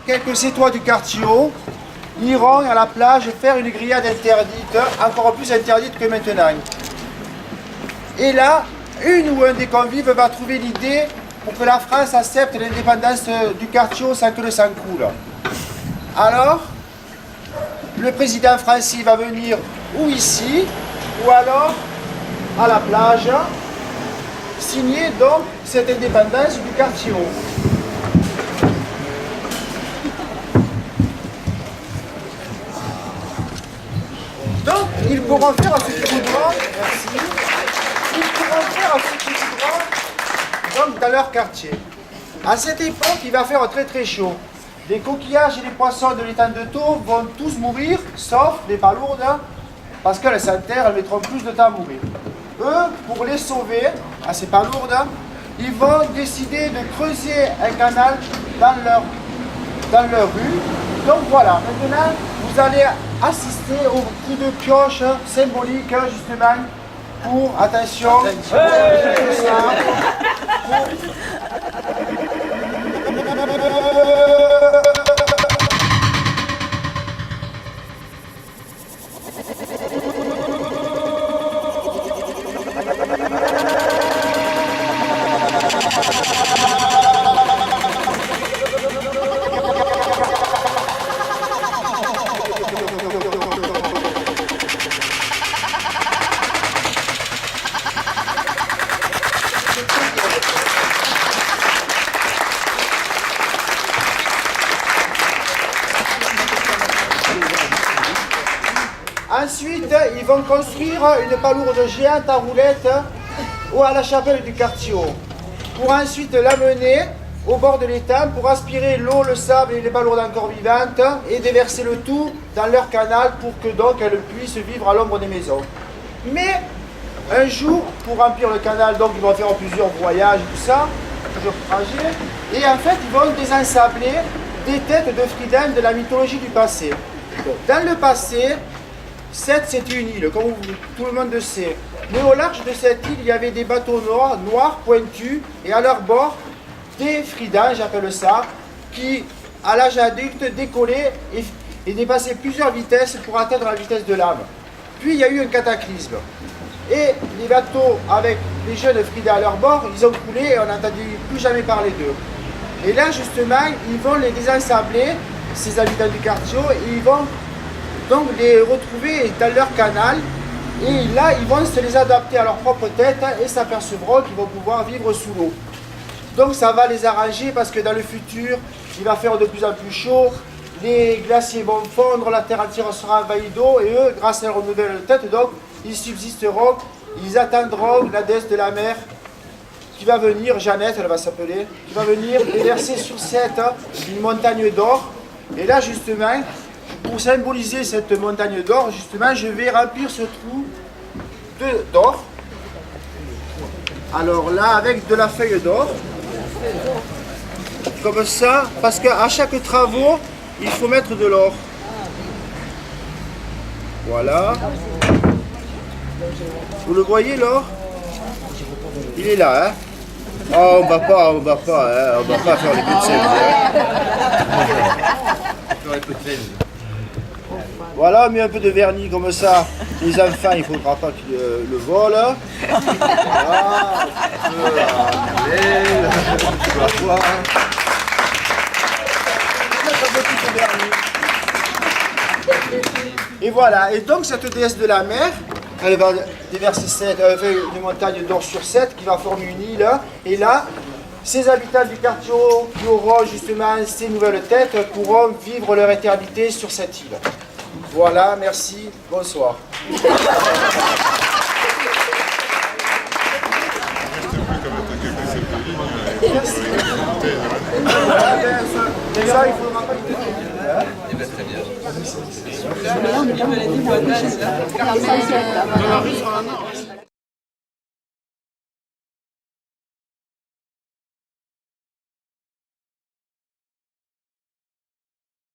Quelques citoyens du quartier haut iront à la plage faire une grillade interdite, encore plus interdite que maintenant. Et là, une ou un des convives va trouver l'idée pour que la France accepte l'indépendance du quartier haut sans que le sang coule. Alors, le président français va venir ou ici, ou alors à la plage, signer donc cette indépendance du quartier haut. Donc, ils pourront faire ce qu'ils voudront, merci, ils pourront faire ce qu'ils voudront donc, dans leur quartier. À cette époque, il va faire très très chaud. Les coquillages et les poissons de l'étang de Thau vont tous mourir, sauf les palourdes, parce qu'elles s'enterrent, elles mettront plus de temps à mourir. Eux, pour les sauver, à ces palourdes, ils vont décider de creuser un canal dans leur rue. Donc voilà, maintenant, vous allez assister au coup de pioche symbolique, justement, pour, attention, Ensuite, ils vont construire une palourde géante à roulettes à la chapelle du quartier haut, pour ensuite l'amener au bord de l'étang pour aspirer l'eau, le sable et les palourdes encore vivantes et déverser le tout dans leur canal pour que donc elles puissent vivre à l'ombre des maisons. Mais un jour, pour remplir le canal, donc ils vont faire plusieurs voyages, tout ça, plusieurs trajets, et en fait ils vont désensabler des têtes de Fridun de la mythologie du passé. Dans le passé, Sète, c'était une île, comme tout le monde le sait. Mais au large de cette île, il y avait des bateaux noirs pointus, et à leur bord, des fridans, j'appelle ça, qui, à l'âge adulte, décollaient et dépassaient plusieurs vitesses pour atteindre la vitesse de l'âme. Puis il y a eu un cataclysme. Et les bateaux avec les jeunes fridans à leur bord, ils ont coulé et on n'entendit plus jamais parler d'eux. Et là, justement, ils vont les désensabler, ces habitants du quartier, et ils vont donc les retrouver dans leur canal, et là ils vont se les adapter à leur propre tête et s'apercevront qu'ils vont pouvoir vivre sous l'eau. Donc ça va les arranger parce que dans le futur, il va faire de plus en plus chaud, les glaciers vont fondre, la terre entière sera envahie d'eau, et eux, grâce à leur nouvelle tête, donc ils subsisteront, ils attendront la déesse de la mer qui va venir, Jeannette elle va s'appeler, qui va venir déverser sur cette une montagne d'or. Et là justement, pour symboliser cette montagne d'or, justement, je vais remplir ce trou d'or. Alors là, avec de la feuille d'or, comme ça, parce qu'à chaque travaux, il faut mettre de l'or. Voilà. Vous le voyez, l'or? Il est là, hein? Oh, on va pas, hein? On va pas faire les coups de sel, hein? Voilà, on met un peu de vernis comme ça. Les enfants, il ne faudra pas qu'ils le volent. Voilà, un peu tu vas voir. Et voilà, et donc cette déesse de la mer, elle va déverser une montagne d'or sur 7 qui va former une île. Et là, ces habitants du quartier qui auront justement ces nouvelles têtes pourront vivre leur éternité sur cette île. Voilà, merci, bonsoir. Merci. Ça, il faudra pas y